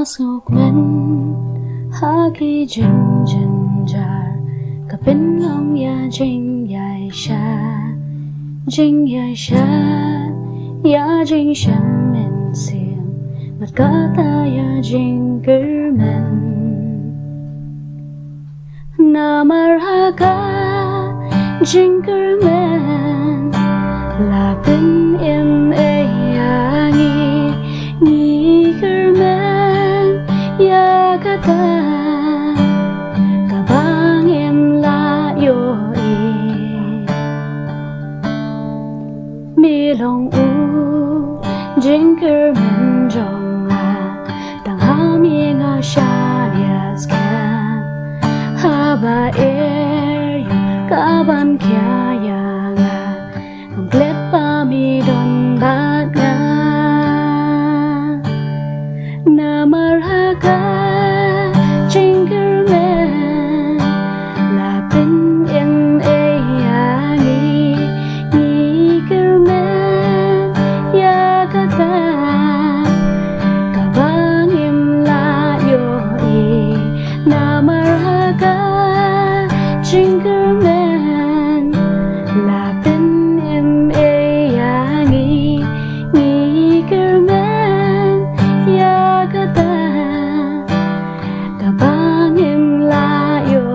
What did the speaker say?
ngok men haki jin jin jar kapin long ya jing ya jing shan men sim mat kata ya jing kermen namar haka jing kermen lapin em ni kermen ya kata kabang em la yo mi long u jing kermen jong tang ha mi nga sha lias kan ha ba kaban kya ya nga ang klet pa mi don bat nga na marhaka jing kermen lapin em ni kermen ya kata kabang em la yo na marhaka jing kermen lapin em ni kermen ya kata kabang em la yo